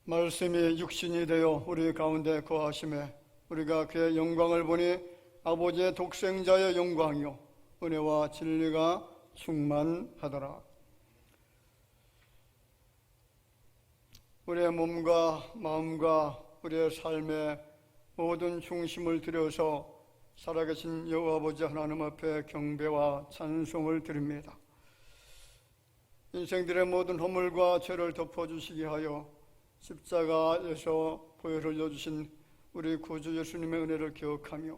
말씀이 육신이 되어 우리 가운데 거하심에 우리가 그의 영광을 보니 아버지의 독생자의 영광이요 은혜와 진리가 충만하더라. 우리의 몸과 마음과 우리의 삶의 모든 중심을 들여서 살아계신 여호와 아버지 하나님 앞에 경배와 찬송을 드립니다. 인생들의 모든 허물과 죄를 덮어주시게 하여 십자가에서 보혈을 흘려주신 우리 구주 예수님의 은혜를 기억하며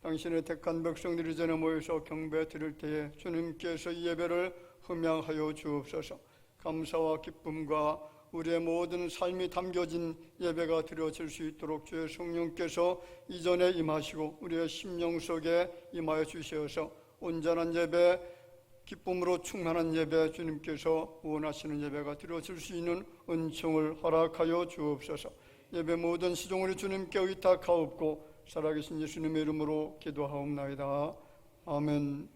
당신의 택한 백성들이 전에 모여서 경배 드릴 때에 주님께서 이 예배를 흠양하여 주옵소서. 감사와 기쁨과 우리의 모든 삶이 담겨진 예배가 드려질 수 있도록 주의 성령께서 이전에 임하시고 우리의 심령 속에 임하여 주시어서 온전한 예배, 기쁨으로 충만한 예배, 주님께서 원하시는 예배가 드려질 수 있는 은총을 허락하여 주옵소서. 예배 모든 시종을 주님께 의탁하옵고 살아계신 예수님의 이름으로 기도하옵나이다. 아멘.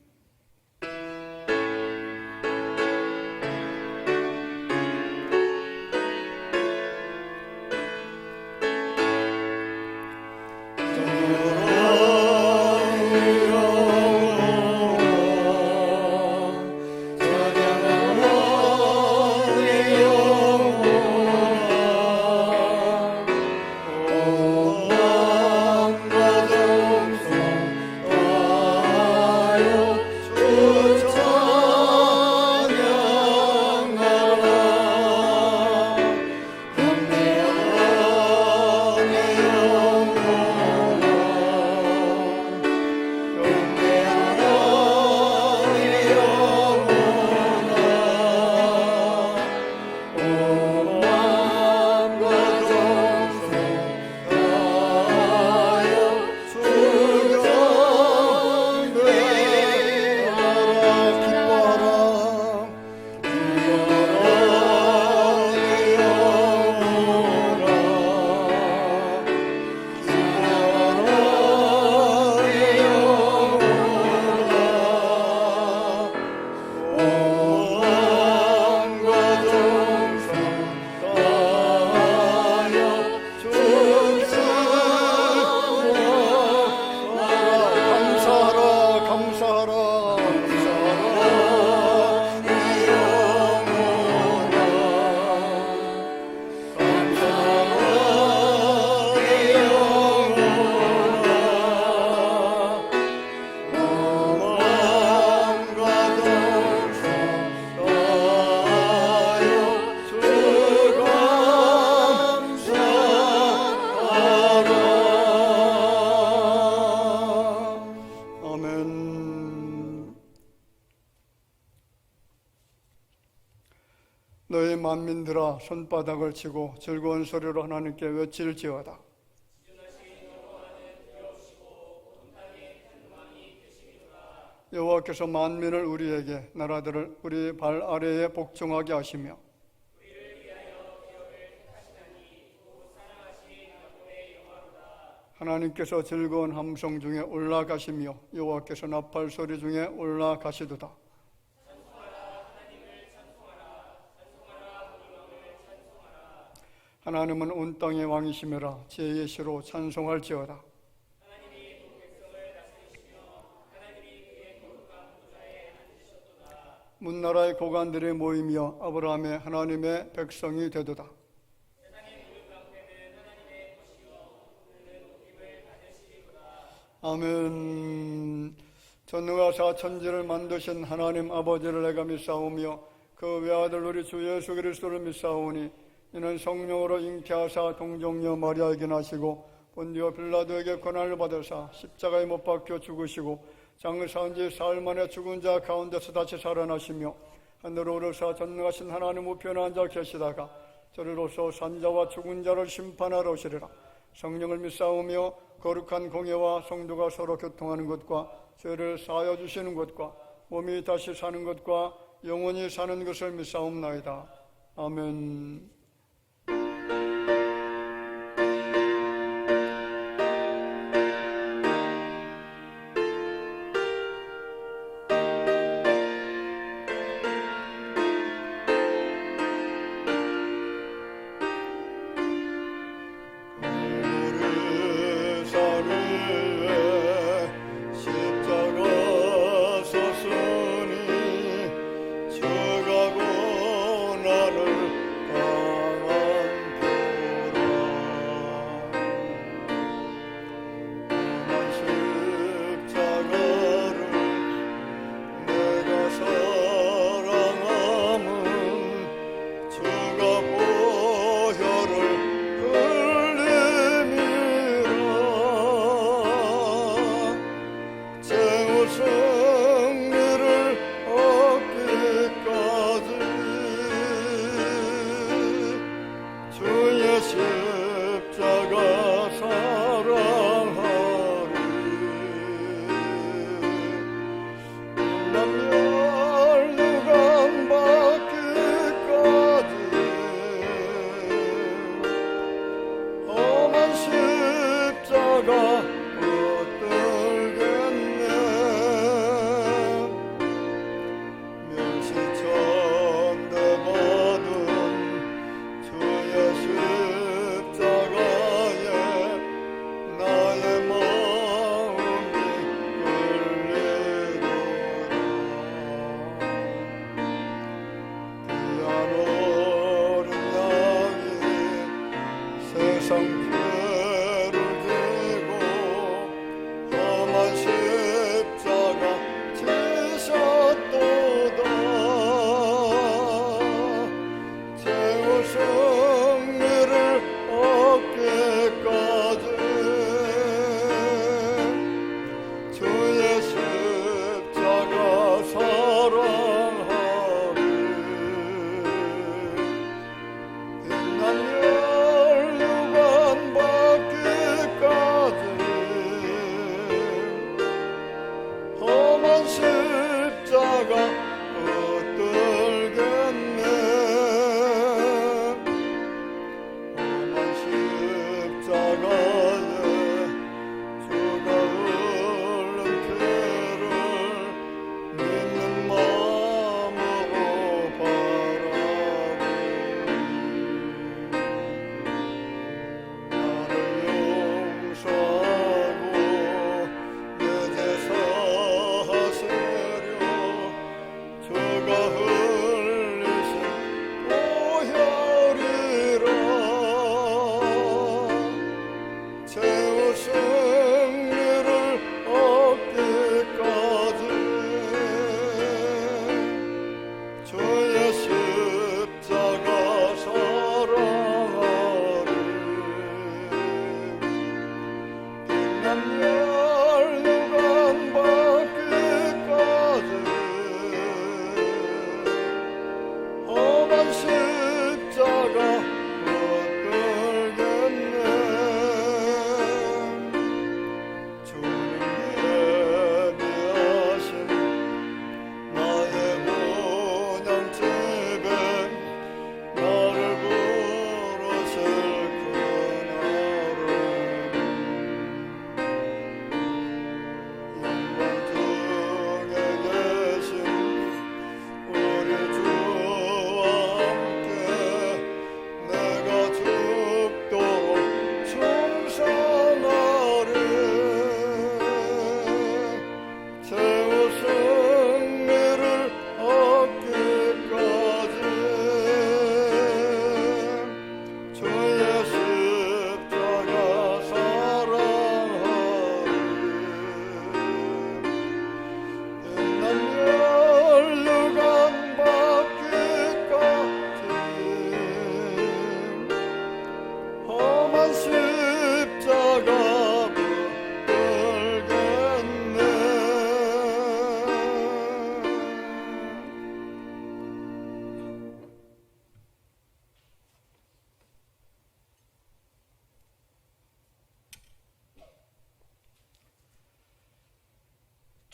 너희 만민들아 손바닥을 치고 즐거운 소리로 하나님께 외칠지어다. 여호와께서 만민을 우리에게, 나라들을 우리 발 아래에 복종하게 하시며 하나님께서 즐거운 함성 중에 올라가시며 여호와께서 나팔 소리 중에 올라가시도다. 하나님은 온 땅의 왕이시며라. 지혜의 시로 찬송할지어다. 문나라의 고관들이 모이며 아브라함의 하나님의 백성이 되도다. 아멘. 전능하사 천지를 만드신 하나님 아버지를 내가 믿사오며 그 외아들 우리 주 예수 그리스도를 믿사오니 이는 성령으로 잉태하사 동정녀 마리아에게 나시고 본디오 빌라도에게 고난을 받으사 십자가에 못 박혀 죽으시고 장사한 지 사흘 만에 죽은 자 가운데서 다시 살아나시며 하늘로 오르사 전능하신 하나님 우편에 앉아 계시다가 저리로서 산자와 죽은 자를 심판하러 오시리라. 성령을 믿사오며 거룩한 공예와 성도가 서로 교통하는 것과 죄를 사하여 주시는 것과 몸이 다시 사는 것과 영원히 사는 것을 믿사옵나이다. 아멘.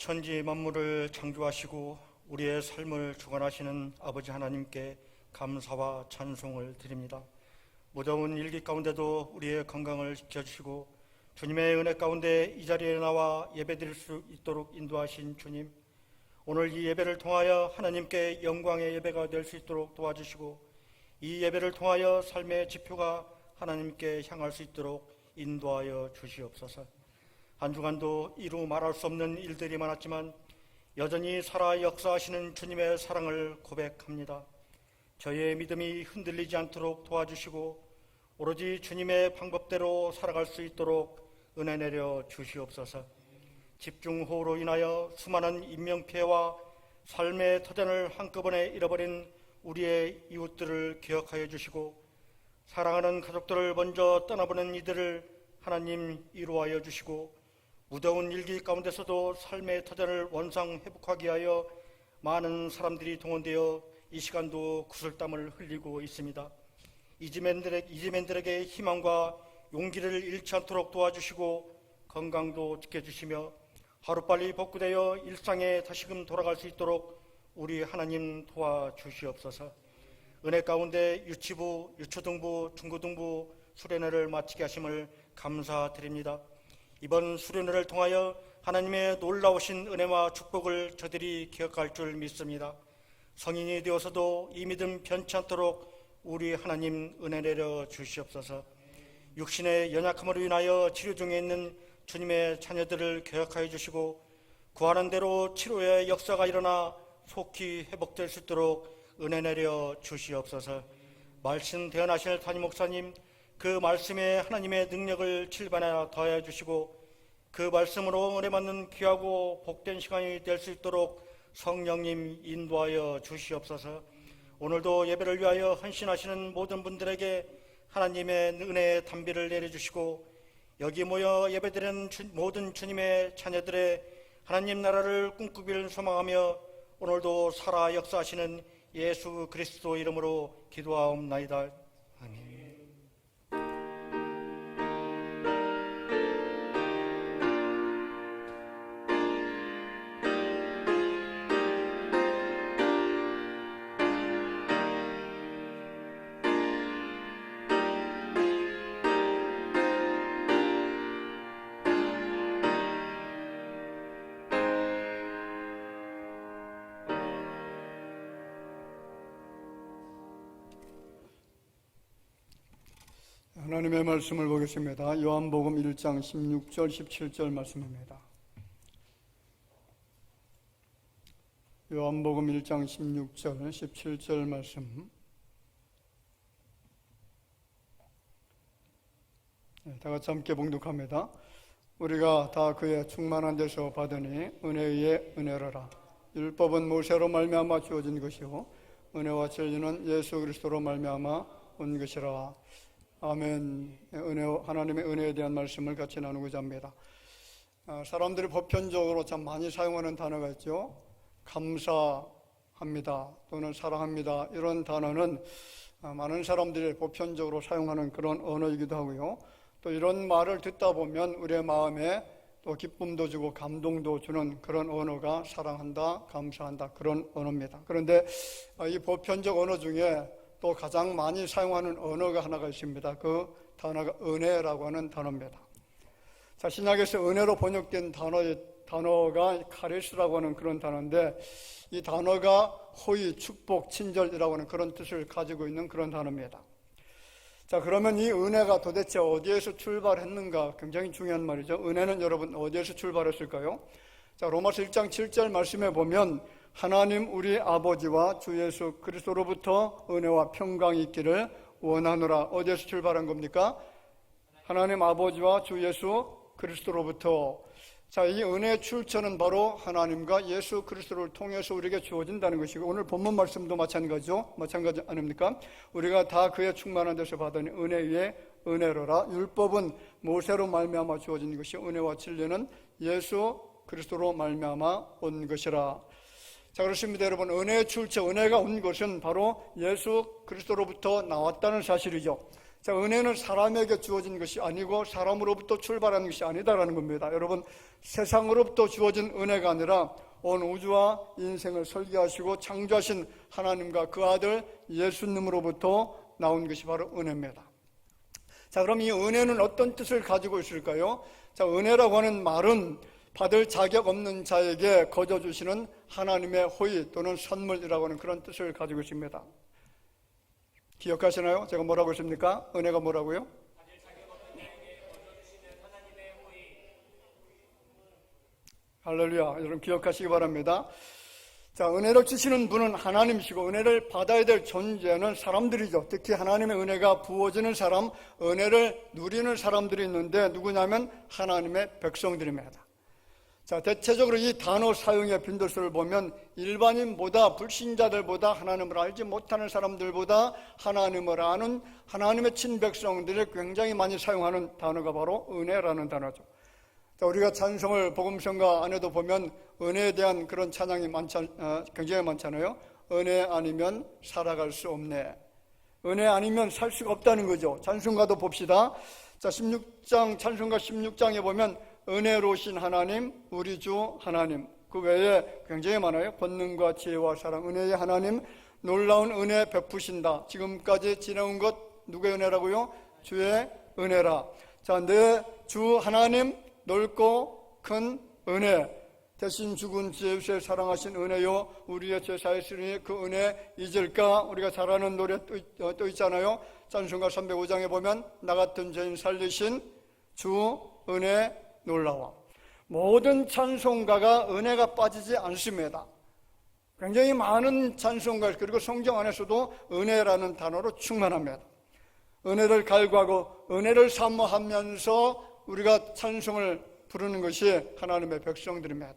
천지 만물을 창조하시고 우리의 삶을 주관하시는 아버지 하나님께 감사와 찬송을 드립니다. 무더운 일기 가운데도 우리의 건강을 지켜주시고 주님의 은혜 가운데 이 자리에 나와 예배드릴 수 있도록 인도하신 주님, 오늘 이 예배를 통하여 하나님께 영광의 예배가 될 수 있도록 도와주시고 이 예배를 통하여 삶의 지표가 하나님께 향할 수 있도록 인도하여 주시옵소서. 한 주간도 이루 말할 수 없는 일들이 많았지만 여전히 살아 역사하시는 주님의 사랑을 고백합니다. 저의 믿음이 흔들리지 않도록 도와주시고 오로지 주님의 방법대로 살아갈 수 있도록 은혜 내려 주시옵소서. 집중호우로 인하여 수많은 인명피해와 삶의 터전을 한꺼번에 잃어버린 우리의 이웃들을 기억하여 주시고 사랑하는 가족들을 먼저 떠나보낸 이들을 하나님 이루하여 주시고 무더운 일기 가운데서도 삶의 터전을 원상 회복하게 하여 많은 사람들이 동원되어 이 시간도 구슬땀을 흘리고 있습니다. 이지맨들에게 희망과 용기를 잃지 않도록 도와주시고 건강도 지켜주시며 하루빨리 복구되어 일상에 다시금 돌아갈 수 있도록 우리 하나님 도와주시옵소서. 은혜 가운데 유치부, 유초등부, 중고등부 수련회를 마치게 하심을 감사드립니다. 이번 수련회를 통하여 하나님의 놀라우신 은혜와 축복을 저들이 기억할 줄 믿습니다. 성인이 되어서도 이 믿음 변치 않도록 우리 하나님 은혜 내려 주시옵소서. 육신의 연약함으로 인하여 치료 중에 있는 주님의 자녀들을 기억하여 주시고 구하는 대로 치료의 역사가 일어나 속히 회복될 수 있도록 은혜 내려 주시옵소서. 말씀 대언하실 담임 목사님, 그 말씀에 하나님의 능력을 칠반하여 더하여 주시고 그 말씀으로 은혜 받는 귀하고 복된 시간이 될 수 있도록 성령님 인도하여 주시옵소서. 오늘도 예배를 위하여 헌신하시는 모든 분들에게 하나님의 은혜의 담비를 내려주시고 여기 모여 예배드리는 모든 주님의 자녀들의 하나님 나라를 꿈꾸기를 소망하며 오늘도 살아 역사하시는 예수 그리스도 이름으로 기도하옵나이다. 아멘. 하나님의 말씀을 보겠습니다. 요한복음 1장 16절 17절 말씀입니다. 요한복음 1장 16절 17절 말씀. 다 같이 함께 봉독합니다. 우리가 다 그의 충만한 데서 받으니 은혜에 은혜로라. 율법은 모세로 말미암아 주어진 것이요 은혜와 진리는 예수 그리스도로 말미암아 온 것이라. 아멘. 하나님의 은혜에 대한 말씀을 같이 나누고자 합니다. 사람들이 보편적으로 참 많이 사용하는 단어가 있죠. 감사합니다 또는 사랑합니다. 이런 단어는 많은 사람들이 보편적으로 사용하는 그런 언어이기도 하고요. 또 이런 말을 듣다 보면 우리의 마음에 또 기쁨도 주고 감동도 주는 그런 언어가 사랑한다, 감사한다 그런 언어입니다. 그런데 이 보편적 언어 중에 또 가장 많이 사용하는 언어가 하나가 있습니다. 그 단어가 은혜라고 하는 단어입니다. 자, 신약에서 은혜로 번역된 단어가 카리스라고 하는 그런 단어인데 이 단어가 호의, 축복, 친절이라고 하는 그런 뜻을 가지고 있는 그런 단어입니다. 자, 그러면 이 은혜가 도대체 어디에서 출발했는가? 굉장히 중요한 말이죠. 은혜는 여러분 어디에서 출발했을까요? 자, 로마서 1장 7절 말씀에 보면 하나님 우리 아버지와 주 예수 그리스도로부터 은혜와 평강이 있기를 원하노라. 어디에서 출발한 겁니까? 하나님 아버지와 주 예수 그리스도로부터. 자, 이 은혜의 출처는 바로 하나님과 예수 그리스도를 통해서 우리에게 주어진다는 것이고 오늘 본문 말씀도 마찬가지죠. 마찬가지 아닙니까? 우리가 다 그의 충만한 데서 받은 은혜 위에 은혜로라. 율법은 모세로 말미암아 주어진 것이 은혜와 진리는 예수 그리스도로 말미암아 온 것이라. 자, 그렇습니다. 여러분, 은혜의 출처, 은혜가 온 것은 바로 예수 그리스도로부터 나왔다는 사실이죠. 자, 은혜는 사람에게 주어진 것이 아니고 사람으로부터 출발하는 것이 아니다라는 겁니다. 여러분, 세상으로부터 주어진 은혜가 아니라 온 우주와 인생을 설계하시고 창조하신 하나님과 그 아들 예수님으로부터 나온 것이 바로 은혜입니다. 자, 그럼 이 은혜는 어떤 뜻을 가지고 있을까요? 자, 은혜라고 하는 말은 받을 자격 없는 자에게 거저 주시는 하나님의 호의 또는 선물이라고 하는 그런 뜻을 가지고 있습니다. 기억하시나요? 제가 뭐라고 했습니까? 은혜가 뭐라고요? 할렐루야. 여러분 기억하시기 바랍니다. 자, 은혜를 주시는 분은 하나님이시고 은혜를 받아야 될 존재는 사람들이죠. 특히 하나님의 은혜가 부어지는 사람, 은혜를 누리는 사람들이 있는데 누구냐면 하나님의 백성들입니다. 자, 대체적으로 이 단어 사용의 빈도수를 보면 일반인보다, 불신자들보다, 하나님을 알지 못하는 사람들보다 하나님을 아는 하나님의 친백성들이 굉장히 많이 사용하는 단어가 바로 은혜라는 단어죠. 자, 우리가 찬송을 복음성가 안에도 보면 은혜에 대한 그런 찬양이 굉장히 많잖아요. 은혜 아니면 살아갈 수 없네. 은혜 아니면 살 수가 없다는 거죠. 찬송가도 봅시다. 자, 16장, 찬송가 16장에 보면 은혜로우신 하나님, 우리 주 하나님. 그 외에 굉장히 많아요. 권능과 지혜와 사랑, 은혜의 하나님, 놀라운 은혜 베푸신다. 지금까지 지내온 것 누구의 은혜라고요? 주의 은혜라. 자, 내 주 하나님, 넓고 큰 은혜, 대신 죽은 예수의 사랑하신 은혜요, 우리의 죄 사했으니 그 은혜 잊을까? 우리가 잘 아는 노래 또 있잖아요. 찬송가 305장에 보면 나 같은 죄인 살리신 주 은혜 놀라워. 모든 찬송가가 은혜가 빠지지 않습니다. 굉장히 많은 찬송가, 그리고 성경 안에서도 은혜라는 단어로 충만합니다. 은혜를 갈구하고 은혜를 사모하면서 우리가 찬송을 부르는 것이 하나님의 백성들입니다.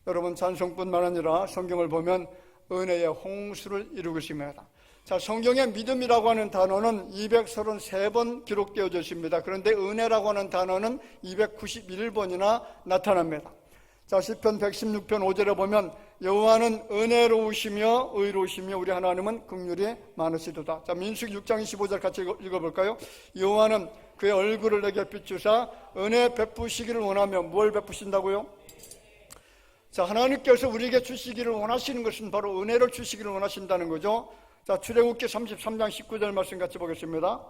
여러분, 찬송뿐만 아니라 성경을 보면 은혜의 홍수를 이루고 있습니다. 자, 성경의 믿음이라고 하는 단어는 233번 기록되어져 있습니다. 그런데 은혜라고 하는 단어는 291번이나 나타납니다. 자, 시편 116편 5절에 보면 여호와는 은혜로우시며 의로우시며 우리 하나님은 긍휼이 많으시도다. 자, 민수기 6장 25절 같이 읽어볼까요? 여호와는 그의 얼굴을 내게 비추사 은혜 베푸시기를 원하며 뭘 베푸신다고요? 자, 하나님께서 우리에게 주시기를 원하시는 것은 바로 은혜를 주시기를 원하신다는 거죠. 자, 출애굽기 33장 19절 말씀 같이 보겠습니다.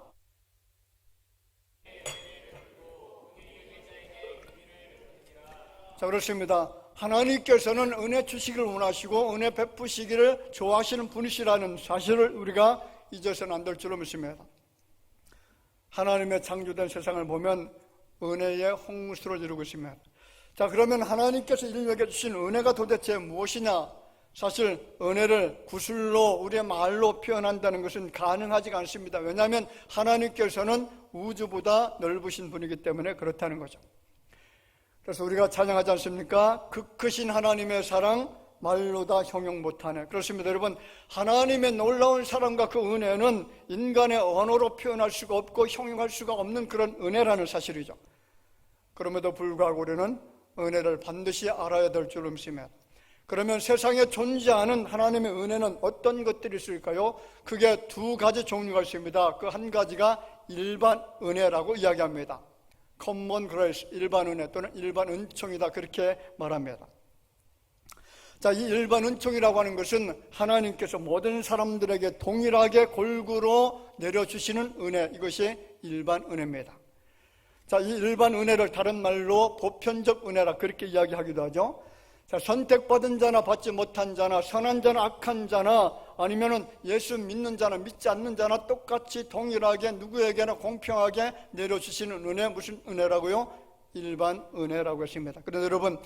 자, 그렇습니다. 하나님께서는 은혜 주시기를 원하시고 은혜 베푸시기를 좋아하시는 분이시라는 사실을 우리가 잊어서는 안 될 줄로 믿습니다. 하나님의 창조된 세상을 보면 은혜의 홍수를 이루고 있습니다. 자, 그러면 하나님께서 인류에게 주신 은혜가 도대체 무엇이냐? 사실 은혜를 구술로 우리의 말로 표현한다는 것은 가능하지가 않습니다. 왜냐하면 하나님께서는 우주보다 넓으신 분이기 때문에 그렇다는 거죠. 그래서 우리가 찬양하지 않습니까? 그 크신 하나님의 사랑 말로 다 형용 못하네. 그렇습니다. 여러분, 하나님의 놀라운 사랑과 그 은혜는 인간의 언어로 표현할 수가 없고 형용할 수가 없는 그런 은혜라는 사실이죠. 그럼에도 불구하고 우리는 은혜를 반드시 알아야 될 줄로 믿습니다. 그러면 세상에 존재하는 하나님의 은혜는 어떤 것들이 있을까요? 크게 두 가지 종류가 있습니다. 그 한 가지가 일반 은혜라고 이야기합니다. common grace, 일반 은혜 또는 일반 은총이다, 그렇게 말합니다. 자, 이 일반 은총이라고 하는 것은 하나님께서 모든 사람들에게 동일하게 골고루 내려주시는 은혜, 이것이 일반 은혜입니다. 자, 이 일반 은혜를 다른 말로 보편적 은혜라 그렇게 이야기하기도 하죠. 자, 선택받은 자나 받지 못한 자나 선한 자나 악한 자나 아니면은 예수 믿는 자나 믿지 않는 자나 똑같이 동일하게 누구에게나 공평하게 내려주시는 은혜, 무슨 은혜라고요? 일반 은혜라고 했습니다. 그런데 여러분,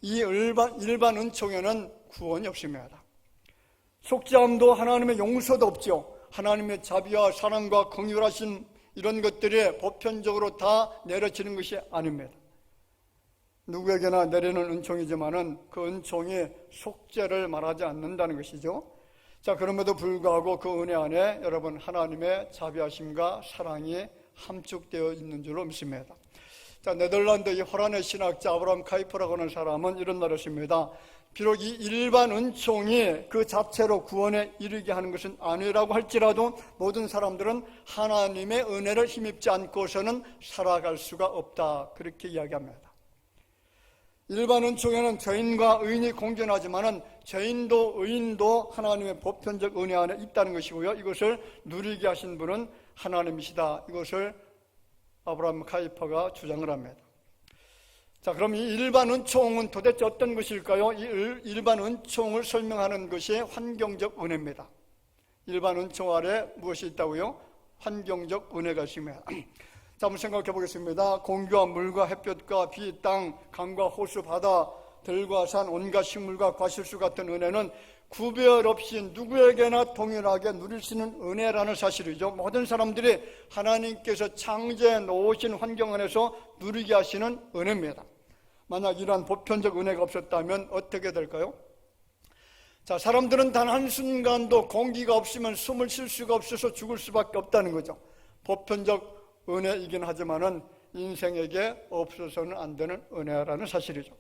이 일반 은총에는 구원이 없습니다. 속죄함도 하나님의 용서도 없죠. 하나님의 자비와 사랑과 긍휼하신 이런 것들이 보편적으로 다 내려지는 것이 아닙니다. 누구에게나 내리는 은총이지만은 그 은총이 속죄를 말하지 않는다는 것이죠. 자, 그럼에도 불구하고 그 은혜 안에 여러분 하나님의 자비하심과 사랑이 함축되어 있는 줄로 믿습니다. 자, 네덜란드의 호란의 신학자 아브라함 카이퍼라고 하는 사람은 이런 말을 했습니다. 비록 이 일반 은총이 그 자체로 구원에 이르게 하는 것은 아니라고 할지라도 모든 사람들은 하나님의 은혜를 힘입지 않고서는 살아갈 수가 없다, 그렇게 이야기합니다. 일반 은총에는 죄인과 의인이 공존하지만은 죄인도 의인도 하나님의 보편적 은혜 안에 있다는 것이고요, 이것을 누리게 하신 분은 하나님이시다, 이것을 아브라함 카이퍼가 주장을 합니다. 자, 그럼 이 일반 은총은 도대체 어떤 것일까요? 이 일반 은총을 설명하는 것이 환경적 은혜입니다. 일반 은총 아래 무엇이 있다고요? 환경적 은혜가 있습니다. 자, 한번 생각해 보겠습니다. 공기와 물과 햇볕과 비, 땅, 강과 호수, 바다, 들과 산, 온갖 식물과 과실수 같은 은혜는 구별 없이 누구에게나 동일하게 누릴 수 있는 은혜라는 사실이죠. 모든 사람들이 하나님께서 창조해 놓으신 환경 안에서 누리게 하시는 은혜입니다. 만약 이러한 보편적 은혜가 없었다면 어떻게 될까요? 자, 사람들은 단 한순간도 공기가 없으면 숨을 쉴 수가 없어서 죽을 수밖에 없다는 거죠. 보편적 은혜이긴 하지만은 인생에게 없어서는 안 되는 은혜라는 사실이죠.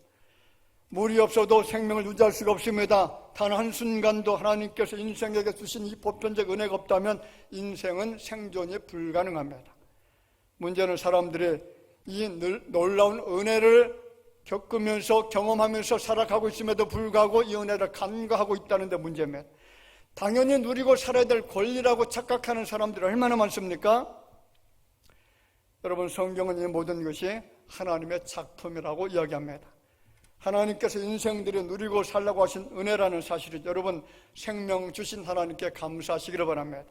물이 없어도 생명을 유지할 수가 없습니다. 단 한순간도 하나님께서 인생에게 주신 이 보편적 은혜가 없다면 인생은 생존이 불가능합니다. 문제는 사람들이 이 놀라운 은혜를 겪으면서 경험하면서 살아가고 있음에도 불구하고 이 은혜를 간과하고 있다는 데 문제입니다. 당연히 누리고 살아야 될 권리라고 착각하는 사람들이 얼마나 많습니까? 여러분, 성경은 이 모든 것이 하나님의 작품이라고 이야기합니다. 하나님께서 인생들이 누리고 살라고 하신 은혜라는 사실이죠. 여러분, 생명 주신 하나님께 감사하시기를 바랍니다.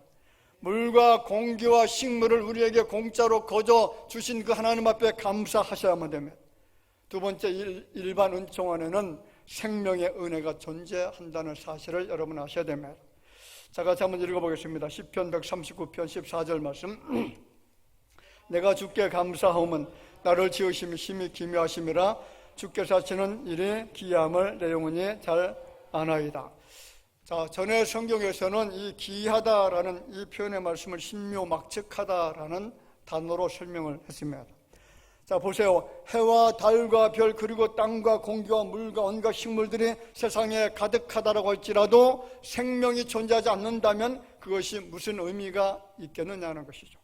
물과 공기와 식물을 우리에게 공짜로 거저 주신 그 하나님 앞에 감사하셔야만 됩니다. 두 번째, 일반 은총 안에는 생명의 은혜가 존재한다는 사실을 여러분 아셔야 됩니다. 자, 같이 한번 읽어보겠습니다. 시편 139편 14절 말씀. 내가 주께 감사하오면 나를 지으심이 심히 기묘하심이라 주께서 하시는 일이 기이함을 내 영혼이 잘 아나이다. 자, 전에 성경에서는 이 기이하다라는 이 표현의 말씀을 신묘막측하다라는 단어로 설명을 했습니다. 자, 보세요. 해와 달과 별 그리고 땅과 공기와 물과 온갖 식물들이 세상에 가득하다라고 할지라도 생명이 존재하지 않는다면 그것이 무슨 의미가 있겠느냐는 것이죠.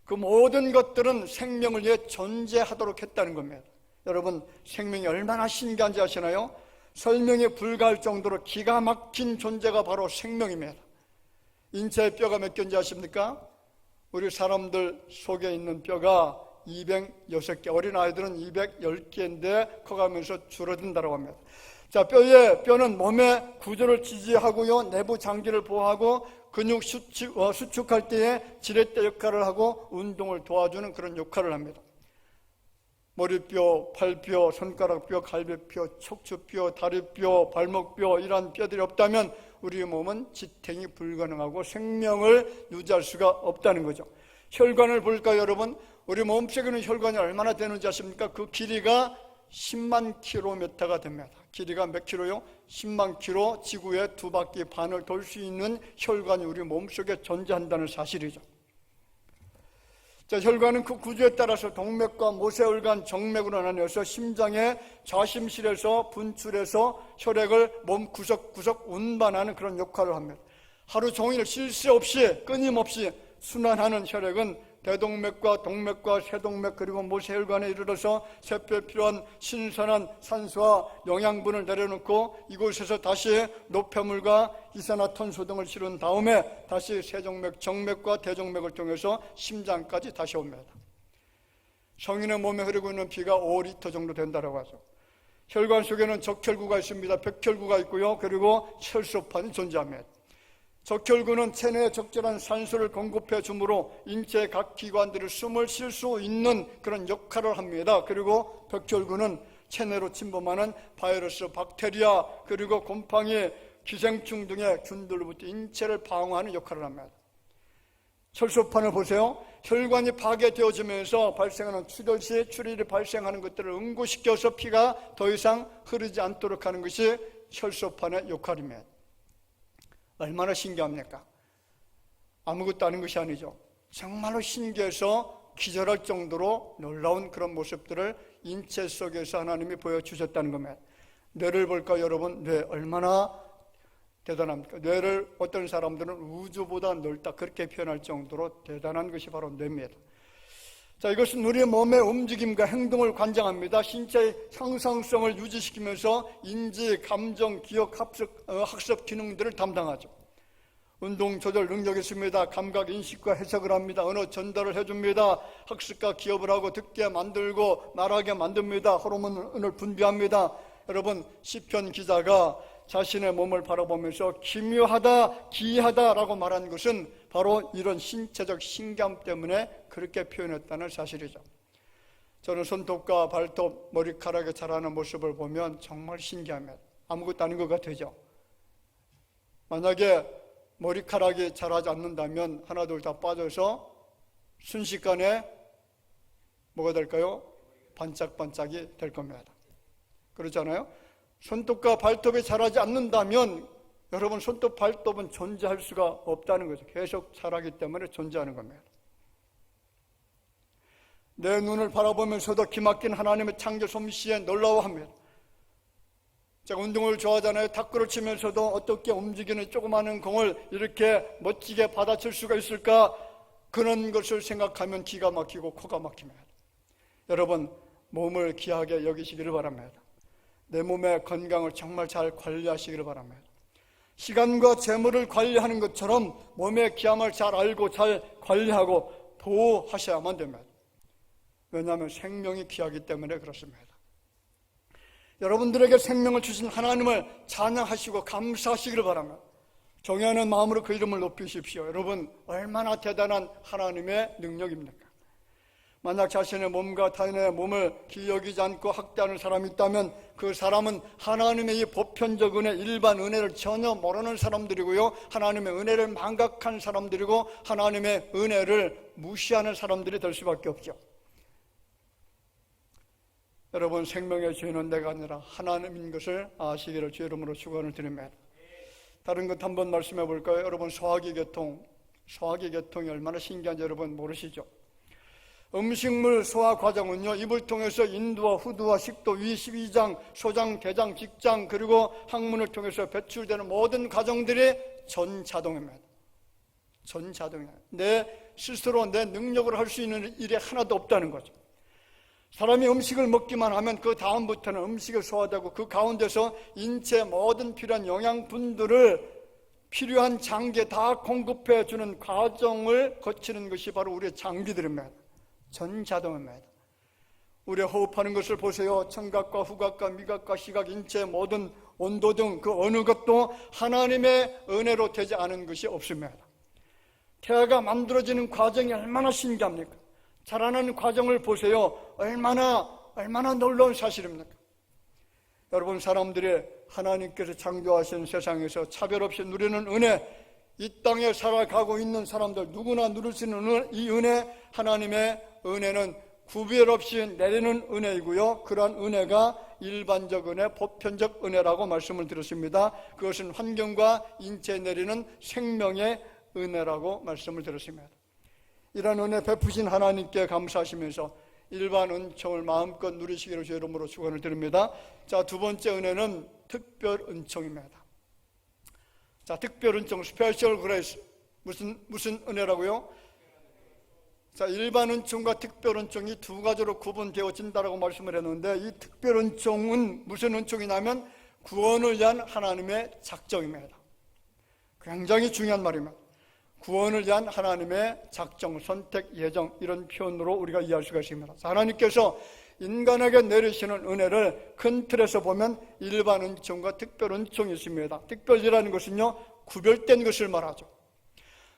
그 모든 것들은 생명을 위해 존재하도록 했다는 겁니다. 여러분, 생명이 얼마나 신기한지 아시나요? 설명이 불가할 정도로 기가 막힌 존재가 바로 생명입니다. 인체의 뼈가 몇 개인지 아십니까? 우리 사람들 속에 있는 뼈가 206개, 어린아이들은 210개인데 커가면서 줄어든다고 합니다. 자, 뼈는 몸의 구조를 지지하고요, 내부 장기를 보호하고 근육 수축할 때에 지렛대 역할을 하고 운동을 도와주는 그런 역할을 합니다. 머리뼈, 팔뼈, 손가락뼈, 갈비뼈, 척추뼈, 다리뼈, 발목뼈, 이러한 뼈들이 없다면 우리 몸은 지탱이 불가능하고 생명을 유지할 수가 없다는 거죠. 혈관을 볼까요, 여러분? 우리 몸속에는 혈관이 얼마나 되는지 아십니까? 그 길이가 10만 킬로미터가 됩니다. 길이가 몇 킬로요? 10만 킬로, 지구의 2바퀴 반을 돌 수 있는 혈관이 우리 몸속에 존재한다는 사실이죠. 자, 혈관은 그 구조에 따라서 동맥과 모세혈관, 정맥으로 나뉘어서 심장의 좌심실에서 분출해서 혈액을 몸 구석구석 운반하는 그런 역할을 합니다. 하루 종일 쉴 새 없이 끊임없이 순환하는 혈액은 대동맥과 동맥과 세동맥 그리고 모세혈관에 이르러서 세포에 필요한 신선한 산소와 영양분을 내려놓고 이곳에서 다시 노폐물과 이산화탄소 등을 실은 다음에 다시 세종맥, 정맥과 대동맥을 통해서 심장까지 다시 옵니다. 성인의 몸에 흐르고 있는 피가 5리터 정도 된다고 하죠. 혈관 속에는 적혈구가 있습니다. 백혈구가 있고요. 그리고 혈소판이 존재합니다. 적혈구는 체내에 적절한 산소를 공급해 주므로 인체의 각 기관들이 숨을 쉴 수 있는 그런 역할을 합니다. 그리고 백혈구는 체내로 침범하는 바이러스, 박테리아, 그리고 곰팡이, 기생충 등의 균들로부터 인체를 방어하는 역할을 합니다. 혈소판을 보세요. 혈관이 파괴되어지면서 발생하는 출혈시 출혈이 발생하는 것들을 응고시켜서 피가 더 이상 흐르지 않도록 하는 것이 혈소판의 역할입니다. 얼마나 신기합니까? 아무것도 아닌 것이 아니죠. 정말로 신기해서 기절할 정도로 놀라운 그런 모습들을 인체 속에서 하나님이 보여주셨다는 겁니다. 뇌를 볼까 여러분? 뇌 얼마나 대단합니까? 뇌를 어떤 사람들은 우주보다 넓다 그렇게 표현할 정도로 대단한 것이 바로 뇌입니다. 자, 이것은 우리의 몸의 움직임과 행동을 관장합니다. 신체의 향상성을 유지시키면서 인지, 감정, 기억, 학습 기능들을 담당하죠. 운동 조절 능력이 있습니다. 감각 인식과 해석을 합니다. 언어 전달을 해줍니다. 학습과 기억을 하고 듣게 만들고 말하게 만듭니다. 호르몬을 분비합니다. 여러분, 시편 기자가 자신의 몸을 바라보면서 기묘하다, 기이하다라고 말한 것은 바로 이런 신체적 신기함 때문에 그렇게 표현했다는 사실이죠. 저는 손톱과 발톱, 머리카락이 자라는 모습을 보면 정말 신기합니다. 아무것도 아닌 것 같죠. 만약에 머리카락이 자라지 않는다면 하나 둘 다 빠져서 순식간에 뭐가 될까요? 반짝반짝이 될 겁니다. 그렇잖아요? 손톱과 발톱이 자라지 않는다면 여러분, 손톱, 발톱은 존재할 수가 없다는 거죠. 계속 자라기 때문에 존재하는 겁니다. 내 눈을 바라보면서도 기막힌 하나님의 창조 솜씨에 놀라워합니다. 제가 운동을 좋아하잖아요. 탁구를 치면서도 어떻게 움직이는 조그마한 공을 이렇게 멋지게 받아칠 수가 있을까? 그런 것을 생각하면 기가 막히고 코가 막힙니다. 여러분, 몸을 귀하게 여기시기를 바랍니다. 내 몸의 건강을 정말 잘 관리하시기를 바랍니다. 시간과 재물을 관리하는 것처럼 몸의 귀함을 잘 알고 잘 관리하고 보호하셔야만 됩니다. 왜냐하면 생명이 귀하기 때문에 그렇습니다. 여러분들에게 생명을 주신 하나님을 찬양하시고 감사하시기를 바랍니다. 경외하는 마음으로 그 이름을 높이십시오. 여러분, 얼마나 대단한 하나님의 능력입니까? 만약 자신의 몸과 타인의 몸을 기여기지 않고 학대하는 사람이 있다면 그 사람은 하나님의 이 보편적 은혜, 일반 은혜를 전혀 모르는 사람들이고요, 하나님의 은혜를 망각한 사람들이고 하나님의 은혜를 무시하는 사람들이 될 수밖에 없죠. 여러분, 생명의 주인은 내가 아니라 하나님인 것을 아시기를 주의 이름으로 축원을 드립니다. 다른 것 한번 말씀해 볼까요? 여러분, 소화기 계통이 얼마나 신기한지 여러분 모르시죠? 음식물 소화 과정은요, 입을 통해서 인두와 후두와 식도, 위, 십이장, 소장, 대장, 직장, 그리고 항문을 통해서 배출되는 모든 과정들이 전자동입니다. 전자동이에요. 내 스스로 내 능력으로 할 수 있는 일이 하나도 없다는 거죠. 사람이 음식을 먹기만 하면 그 다음부터는 음식을 소화되고 그 가운데서 인체의 모든 필요한 영양분들을 필요한 장기에 다 공급해 주는 과정을 거치는 것이 바로 우리의 장기들입니다. 전자동입니다. 우리가 호흡하는 것을 보세요. 청각과 후각과 미각과 시각, 인체의 모든 온도 등 그 어느 것도 하나님의 은혜로 되지 않은 것이 없습니다. 태아가 만들어지는 과정이 얼마나 신기합니까? 자라나는 과정을 보세요. 얼마나 놀라운 사실입니까? 여러분, 사람들이 하나님께서 창조하신 세상에서 차별 없이 누리는 은혜, 이 땅에 살아가고 있는 사람들 누구나 누릴 수 있는 이 은혜, 하나님의 은혜는 구별 없이 내리는 은혜이고요, 그러한 은혜가 일반적 은혜, 보편적 은혜라고 말씀을 드렸습니다. 그것은 환경과 인체에 내리는 생명의 은혜라고 말씀을 드렸습니다. 이런 은혜 베푸신 하나님께 감사하시면서 일반 은총을 마음껏 누리시기를 주의 이름으로 축원을 드립니다. 자, 두 번째 은혜는 특별 은총입니다. 자, 특별 은총, 스페셜 그레이스. 무슨 은혜라고요? 자, 일반 은총과 특별 은총이 두 가지로 구분되어진다라고 말씀을 했는데, 이 특별 은총은 무슨 은총이냐면 구원을 위한 하나님의 작정입니다. 굉장히 중요한 말입니다. 구원을 위한 하나님의 작정, 선택, 예정, 이런 표현으로 우리가 이해할 수가 있습니다. 하나님께서 인간에게 내리시는 은혜를 큰 틀에서 보면 일반 은총과 특별 은총이 있습니다. 특별이라는 것은요, 구별된 것을 말하죠.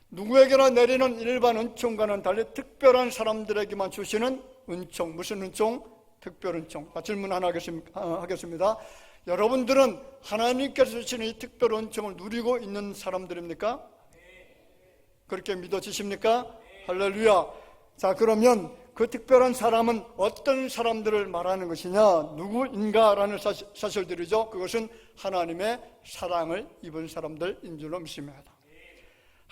누구에게나 내리는 일반 은총과는 달리 특별한 사람들에게만 주시는 은총. 무슨 은총? 특별 은총. 질문 하나 하겠습니다. 여러분들은 하나님께서 주시는 이 특별 은총을 누리고 있는 사람들입니까? 그렇게 믿어지십니까? 할렐루야. 자, 그러면 그 특별한 사람은 어떤 사람들을 말하는 것이냐, 누구인가라는 사실들이죠. 그것은 하나님의 사랑을 입은 사람들인 줄로 믿습니다.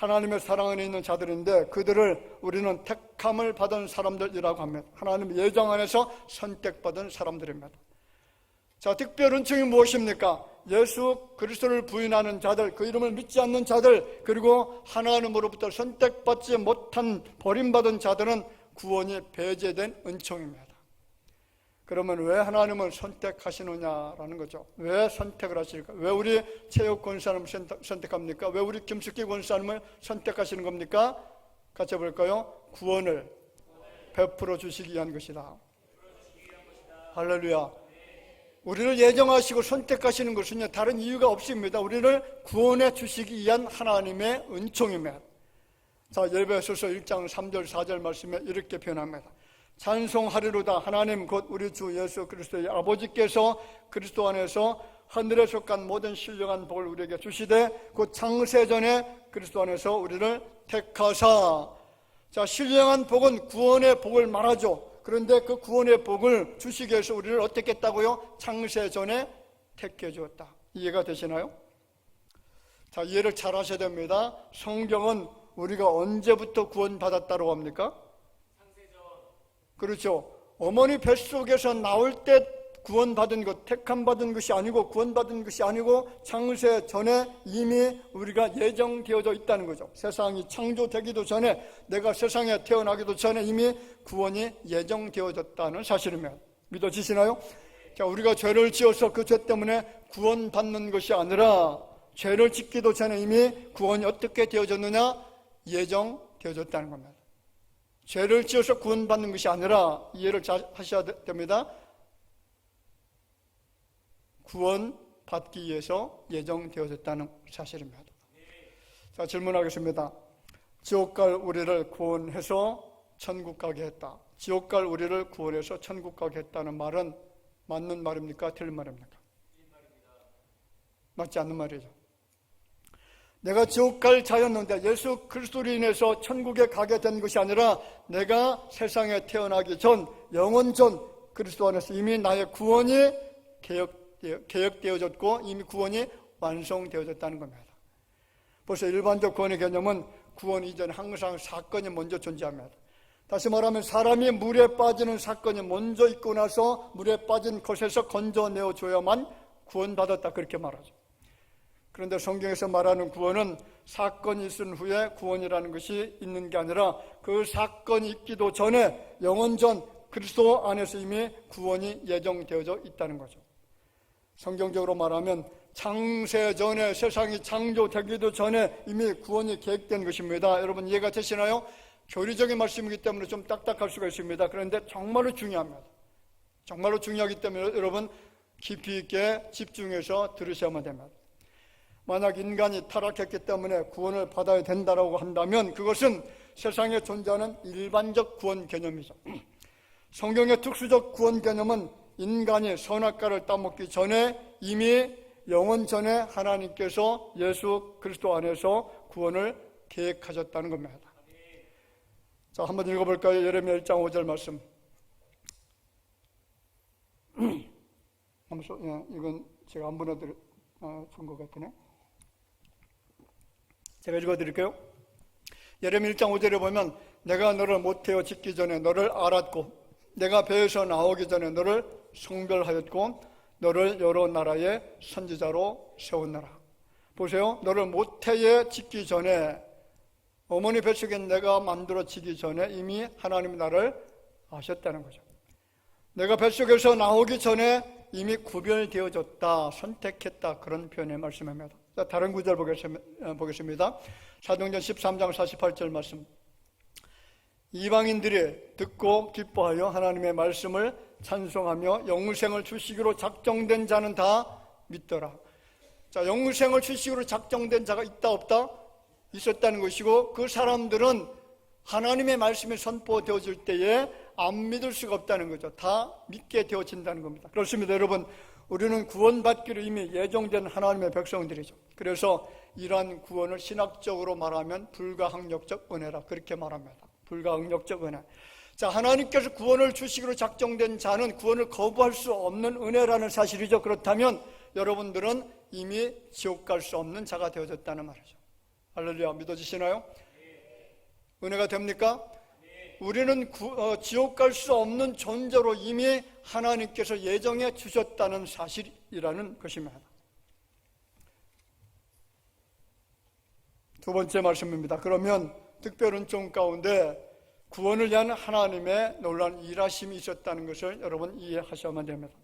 하나님의 사랑 안에 있는 자들인데 그들을 우리는 택함을 받은 사람들이라고 합니다. 하나님의 예정 안에서 선택받은 사람들입니다. 자, 특별 은총이 무엇입니까? 예수 그리스도를 부인하는 자들, 그 이름을 믿지 않는 자들, 그리고 하나님으로부터 선택받지 못한 버림받은 자들은 구원이 배제된 은총입니다. 그러면 왜 하나님은 선택하시느냐라는 거죠. 왜 선택을 하실까? 왜 우리 최욱 권사님을 선택합니까? 왜 우리 김숙기 권사님을 선택하시는 겁니까? 같이 해볼까요? 구원을 베풀어 주시기 위한 것이다. 할렐루야. 우리를 예정하시고 선택하시는 것은요, 다른 이유가 없습니다. 우리를 구원해 주시기 위한 하나님의 은총입니다. 자, 예배소서 1장 3절 4절 말씀에 이렇게 표현합니다. 찬송하리로다. 하나님 곧 우리 주 예수 그리스도의 아버지께서 그리스도 안에서 하늘에 속한 모든 신령한 복을 우리에게 주시되 곧 창세전에 그리스도 안에서 우리를 택하사. 자, 신령한 복은 구원의 복을 말하죠. 그런데 그 구원의 복을 주시기 위해서 우리를 어떻게 했다고요? 창세전에 택해 주었다. 이해가 되시나요? 자, 이해를 잘 하셔야 됩니다. 성경은 우리가 언제부터 구원받았다고 합니까? 그렇죠. 어머니 뱃속에서 나올 때 구원받은 것, 택함받은 것이 아니고 구원받은 것이 아니고 창세 전에 이미 우리가 예정되어져 있다는 거죠. 세상이 창조되기도 전에, 내가 세상에 태어나기도 전에 이미 구원이 예정되어졌다는 사실입니다. 믿어지시나요? 자, 우리가 죄를 지어서 그 죄 때문에 구원받는 것이 아니라 죄를 짓기도 전에 이미 구원이 어떻게 되어졌느냐? 예정되어졌다는 겁니다. 죄를 지어서 구원받는 것이 아니라 이해를 잘 하셔야 됩니다. 구원받기 위해서 예정되어졌다는 사실입니다. 자, 질문하겠습니다. 지옥 갈 우리를 구원해서 천국 가게 했다. 지옥 갈 우리를 구원해서 천국 가게 했다는 말은 맞는 말입니까? 틀린 말입니까? 맞지 않는 말이죠. 내가 지옥 갈 자였는데 예수 그리스도로 인해서 천국에 가게 된 것이 아니라 내가 세상에 태어나기 전, 영원 전 그리스도 안에서 이미 나의 구원이 계획되어졌고 이미 구원이 완성되어졌다는 겁니다. 벌써 일반적 구원의 개념은 구원 이전에 항상 사건이 먼저 존재합니다. 다시 말하면 사람이 물에 빠지는 사건이 먼저 있고 나서 물에 빠진 것에서 건져내어줘야만 구원받았다, 그렇게 말하죠. 그런데 성경에서 말하는 구원은 사건이 있은 후에 구원이라는 것이 있는 게 아니라 그 사건이 있기도 전에 영원 전 그리스도 안에서 이미 구원이 예정되어져 있다는 거죠. 성경적으로 말하면 창세전에, 세상이 창조되기도 전에 이미 구원이 계획된 것입니다. 여러분 이해가 되시나요? 교리적인 말씀이기 때문에 좀 딱딱할 수가 있습니다. 그런데 정말로 중요합니다. 정말로 중요하기 때문에 여러분 깊이 있게 집중해서 들으셔야만 됩니다. 만약 인간이 타락했기 때문에 구원을 받아야 된다고 한다면 그것은 세상에 존재하는 일반적 구원 개념이죠. 성경의 특수적 구원 개념은 인간이 선악과를 따먹기 전에 이미 영원 전에 하나님께서 예수 그리스도 안에서 구원을 계획하셨다는 겁니다. 자, 한번 읽어볼까요? 예레미야 1장 5절 말씀. 이건 제가 안 보내준 것 같으네. 제가 읽어드릴게요. 예레미야 1장 5절에 보면 내가 너를 모태어 짓기 전에 너를 알았고 내가 배에서 나오기 전에 너를 성별하였고 너를 여러 나라의 선지자로 세웠노라. 보세요. 너를 모태에 짓기 전에, 어머니 뱃속에 내가 만들어지기 전에 이미 하나님이 나를 아셨다는 거죠. 내가 뱃속에서 나오기 전에 이미 구별되어졌다, 선택했다, 그런 표현의 말씀입니다. 자, 다른 구절 보겠습니다. 사도행전 13장 48절 말씀. 이방인들이 듣고 기뻐하여 하나님의 말씀을 찬송하며 영생을 주시기로 작정된 자는 다 믿더라. 자, 영생을 주시기로 작정된 자가 있다 없다? 있었다는 것이고 그 사람들은 하나님의 말씀이 선포되어질 때에 안 믿을 수가 없다는 거죠. 다 믿게 되어진다는 겁니다. 그렇습니다. 여러분, 우리는 구원받기로 이미 예정된 하나님의 백성들이죠. 그래서 이러한 구원을 신학적으로 말하면 불가항력적 은혜라, 그렇게 말합니다. 불가항력적 은혜. 자, 하나님께서 구원을 주시기로 작정된 자는 구원을 거부할 수 없는 은혜라는 사실이죠. 그렇다면 여러분들은 이미 지옥 갈 수 없는 자가 되어졌다는 말이죠. 할렐루야. 믿어지시나요? 은혜가 됩니까? 우리는 지옥 갈 수 없는 존재로 이미 하나님께서 예정해 주셨다는 사실이라는 것입니다. 두 번째 말씀입니다. 그러면 특별 은총 가운데 구원을 위한 하나님의 놀라운 일하심이 있었다는 것을 여러분 이해하셔야만 됩니다.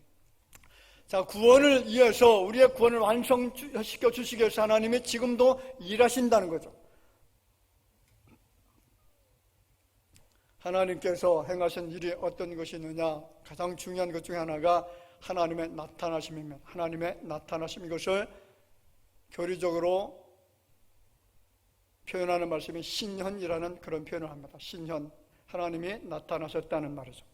자, 구원을 위해서, 우리의 구원을 완성시켜 주시기 위해서 하나님이 지금도 일하신다는 거죠. 하나님께서 행하신 일이 어떤 것이 있느냐? 가장 중요한 것 중에 하나가 하나님의 나타나심입니다. 하나님의 나타나심, 이것을 교리적으로 표현하는 말씀이 신현이라는 그런 표현을 합니다. 신현, 하나님이 나타나셨다는 말이죠.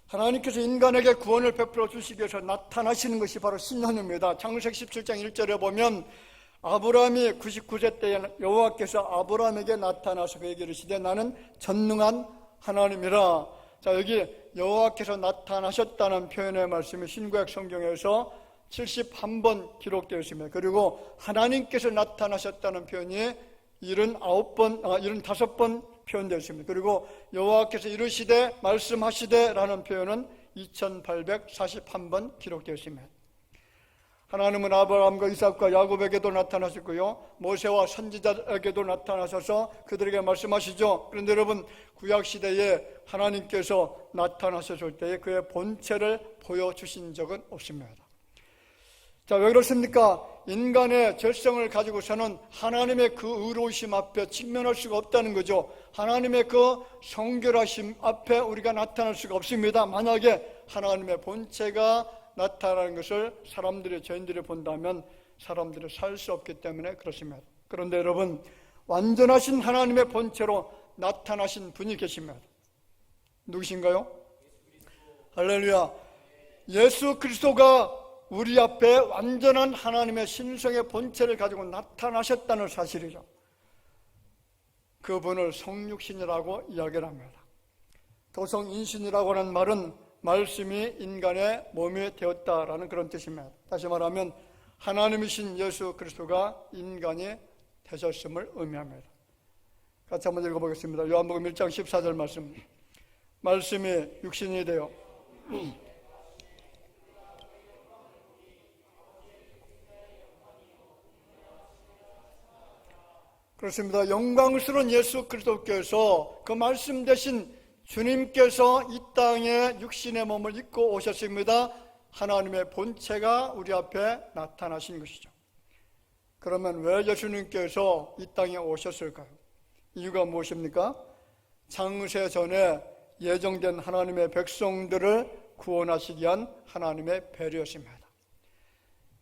하나님께서 인간에게 구원을 베풀어 주시기 위해서 나타나시는 것이 바로 신현입니다. 창세기 17장 1절에 보면 아브라함이 99세 때에 여호와께서 아브라함에게 나타나서 그에게 이르시되 나는 전능한 하나님이라. 자, 여기 여호와께서 나타나셨다는 표현의 말씀이 신구약 성경에서 71번 기록되어 있습니다. 그리고 하나님께서 나타나셨다는 표현이 75번 표현되어 있습니다. 그리고 여호와께서 이르시되 말씀하시되 라는 표현은 2841번 기록되어 있습니다. 하나님은 아브라함과 이삭과 야곱에게도 나타나셨고요, 모세와 선지자에게도 나타나셔서 그들에게 말씀하시죠. 그런데 여러분, 구약시대에 하나님께서 나타나셨을 때에 그의 본체를 보여주신 적은 없습니다. 자, 왜 그렇습니까? 인간의 절성을 가지고서는 하나님의 그 의로우심 앞에 직면할 수가 없다는 거죠. 하나님의 그 성결하심 앞에 우리가 나타날 수가 없습니다. 만약에 하나님의 본체가 나타나는 것을 저희들이 본다면 사람들이 살 수 없기 때문에 그렇습니다. 그런데 여러분, 완전하신 하나님의 본체로 나타나신 분이 계십니다. 누구신가요? 할렐루야. 예수 그리스도가 우리 앞에 완전한 하나님의 신성의 본체를 가지고 나타나셨다는 사실이죠. 그분을 성육신이라고 이야기를 합니다. 도성인신이라고 하는 말은 말씀이 인간의 몸이 되었다라는 그런 뜻입니다. 다시 말하면 하나님이신 예수 그리스도가 인간이 되셨음을 의미합니다. 같이 한번 읽어보겠습니다. 요한복음 1장 14절 말씀. 말씀이 육신이 되어 그렇습니다. 영광스러운 예수 그리스도께서 그 말씀 대신 주님께서 이 땅에 육신의 몸을 입고 오셨습니다. 하나님의 본체가 우리 앞에 나타나신 것이죠. 그러면 왜 예수님께서 이 땅에 오셨을까요? 이유가 무엇입니까? 창세 전에 예정된 하나님의 백성들을 구원하시기 위한 하나님의 배려였습니다.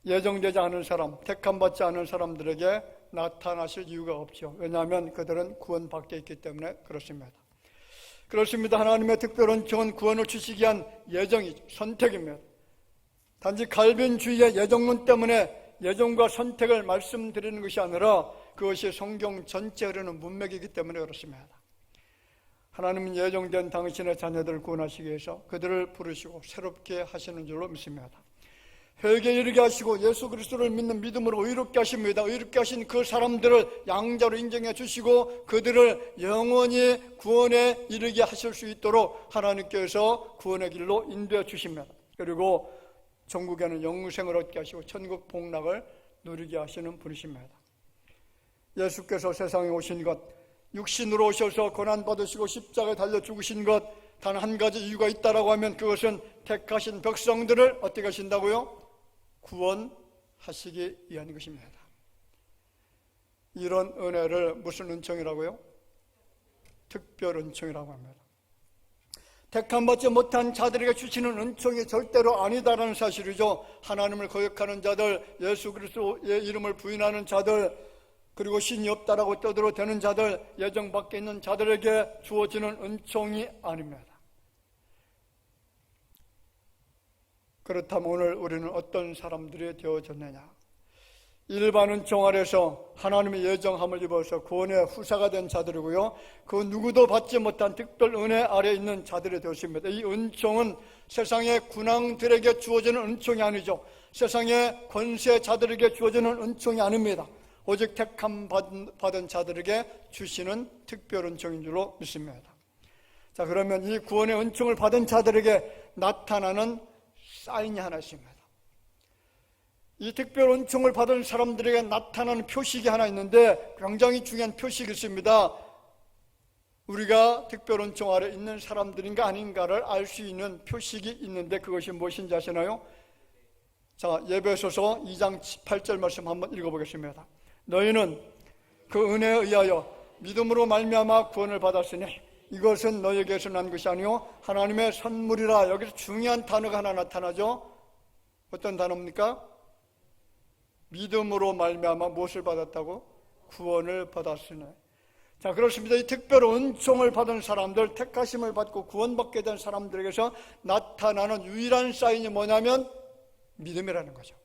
예정되지 않은 사람, 택함받지 않은 사람들에게 나타나실 이유가 없죠. 왜냐하면 그들은 구원받게 있기 때문에 그렇습니다. 그렇습니다. 하나님의 특별한 구원을 주시기 위한 예정이죠. 선택입니다. 단지 갈빈주의의 예정론 때문에 예정과 선택을 말씀드리는 것이 아니라 그것이 성경 전체에 흐르는 문맥이기 때문에 그렇습니다. 하나님은 예정된 당신의 자녀들을 구원하시기 위해서 그들을 부르시고 새롭게 하시는 줄로 믿습니다. 회개에 이르게 하시고 예수 그리스도를 믿는 믿음으로 의롭게 하십니다. 의롭게 하신 그 사람들을 양자로 인정해 주시고 그들을 영원히 구원에 이르게 하실 수 있도록 하나님께서 구원의 길로 인도해 주십니다. 그리고 천국에는 영생을 얻게 하시고 천국 복락을 누리게 하시는 분이십니다. 예수께서 세상에 오신 것, 육신으로 오셔서 고난받으시고 십자가에 달려 죽으신 것, 단 한 가지 이유가 있다라고 하면 그것은 택하신 백성들을 어떻게 하신다고요? 구원하시기 위한 것입니다. 이런 은혜를 무슨 은총이라고요? 특별 은총이라고 합니다. 택함받지 못한 자들에게 주시는 은총이 절대로 아니다라는 사실이죠. 하나님을 거역하는 자들, 예수 그리스도의 이름을 부인하는 자들, 그리고 신이 없다라고 떠들어대는 자들, 예정 밖에 있는 자들에게 주어지는 은총이 아닙니다. 그렇다면 오늘 우리는 어떤 사람들이 되어졌느냐? 일반 은총 아래서 하나님의 예정함을 입어서 구원의 후사가 된 자들이고요, 그 누구도 받지 못한 특별 은혜 아래 있는 자들이 되었습니다. 이 은총은 세상의 군왕들에게 주어지는 은총이 아니죠. 세상의 권세자들에게 주어지는 은총이 아닙니다. 오직 택함 받은 자들에게 주시는 특별 은총인 줄로 믿습니다. 자, 그러면 이 구원의 은총을 받은 자들에게 나타나는 사인이 하나 있습니다. 이 특별 은총을 받은 사람들에게 나타나는 표식이 하나 있는데 굉장히 중요한 표식이 있습니다. 우리가 특별 은총 아래 있는 사람들인가 아닌가를 알 수 있는 표식이 있는데 그것이 무엇인지 아시나요? 자, 에베소서 2장 8절 말씀 한번 읽어보겠습니다. 너희는 그 은혜에 의하여 믿음으로 말미암아 구원을 받았으니 이것은 너희에게서 난 것이 아니요 하나님의 선물이라. 여기서 중요한 단어가 하나 나타나죠. 어떤 단어입니까? 믿음으로 말미암아 무엇을 받았다고? 구원을 받았으니. 자, 그렇습니다. 이 특별 은총을 받은 사람들, 택하심을 받고 구원받게 된 사람들에게서 나타나는 유일한 사인이 뭐냐면 믿음이라는 거죠.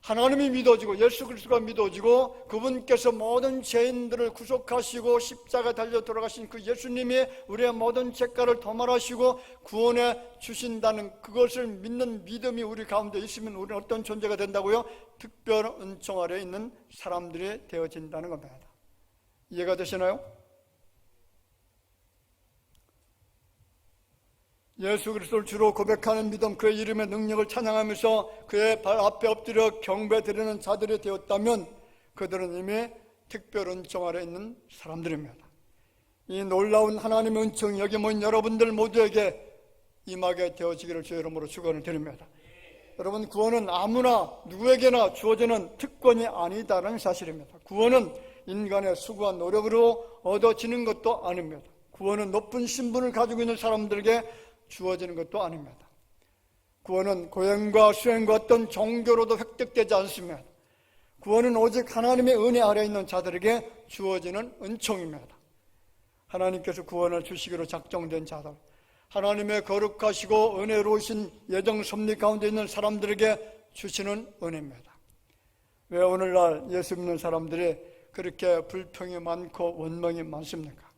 하나님이 믿어지고 예수 그리스도가 믿어지고 그분께서 모든 죄인들을 구속하시고 십자가 달려 돌아가신 그 예수님이 우리의 모든 죄가를 도말하시고 구원해 주신다는 그것을 믿는 믿음이 우리 가운데 있으면 우리는 어떤 존재가 된다고요? 특별 은총 아래 있는 사람들이 되어진다는 겁니다. 이해가 되시나요? 예수 그리스도를 주로 고백하는 믿음, 그의 이름의 능력을 찬양하면서 그의 발 앞에 엎드려 경배드리는 자들이 되었다면 그들은 이미 특별 은총 아래 있는 사람들입니다. 이 놀라운 하나님의 은총이 여기 모인 여러분들 모두에게 임하게 되어지기를 주의 이름으로 축원을 드립니다. 여러분, 구원은 아무나 누구에게나 주어지는 특권이 아니다라는 사실입니다. 구원은 인간의 수고한 노력으로 얻어지는 것도 아닙니다. 구원은 높은 신분을 가지고 있는 사람들에게 주어지는 것도 아닙니다. 구원은 고행과 수행과 어떤 종교로도 획득되지 않습니다. 구원은 오직 하나님의 은혜 아래 있는 자들에게 주어지는 은총입니다. 하나님께서 구원을 주시기로 작정된 자들, 하나님의 거룩하시고 은혜로우신 예정 섭리 가운데 있는 사람들에게 주시는 은혜입니다. 왜 오늘날 예수 믿는 사람들이 그렇게 불평이 많고 원망이 많습니까?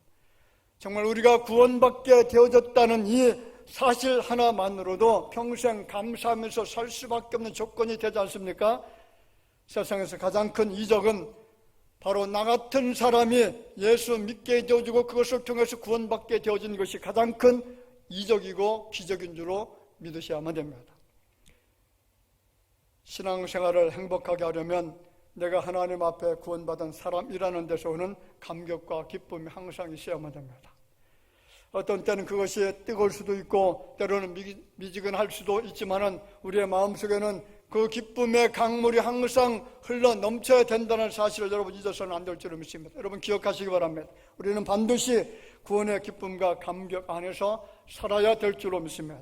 정말 우리가 구원받게 되어졌다는 이 사실 하나만으로도 평생 감사하면서 살 수밖에 없는 조건이 되지 않습니까? 세상에서 가장 큰 이적은 바로 나 같은 사람이 예수 믿게 되어지고 그것을 통해서 구원받게 되어진 것이 가장 큰 이적이고 기적인 줄로 믿으셔야만 됩니다. 신앙생활을 행복하게 하려면 내가 하나님 앞에 구원받은 사람이라는 데서 오는 감격과 기쁨이 항상 있어야만 됩니다. 어떤 때는 그것이 뜨거울 수도 있고 때로는 미지근할 수도 있지만은 우리의 마음속에는 그 기쁨의 강물이 항상 흘러 넘쳐야 된다는 사실을 여러분 잊어서는 안 될 줄로 믿습니다. 여러분 기억하시기 바랍니다. 우리는 반드시 구원의 기쁨과 감격 안에서 살아야 될 줄로 믿습니다.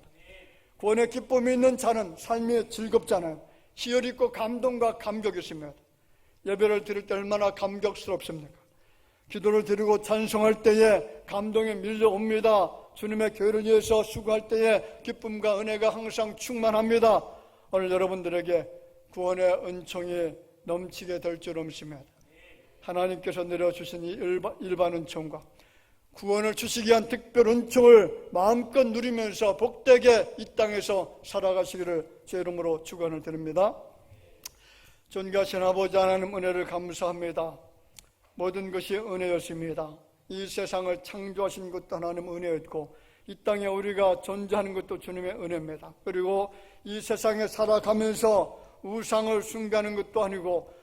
구원의 기쁨이 있는 자는 삶이 즐겁잖아요. 희열 있고 감동과 감격이 있습니다. 예배를 드릴 때 얼마나 감격스럽습니까? 기도를 드리고 찬송할 때에 감동이 밀려옵니다. 주님의 교회를 위해서 수고할 때에 기쁨과 은혜가 항상 충만합니다. 오늘 여러분들에게 구원의 은총이 넘치게 될 줄로 믿습니다. 하나님께서 내려주신 이 일반 은총과 구원을 주시기 위한 특별 은총을 마음껏 누리면서 복되게 이 땅에서 살아가시기를 제 이름으로 축원을 드립니다. 존귀하신 아버지 하나님, 은혜를 감사합니다. 모든 것이 은혜였습니다. 이 세상을 창조하신 것도 하나님 은혜였고 이 땅에 우리가 존재하는 것도 주님의 은혜입니다. 그리고 이 세상에 살아가면서 우상을 숭배하는 것도 아니고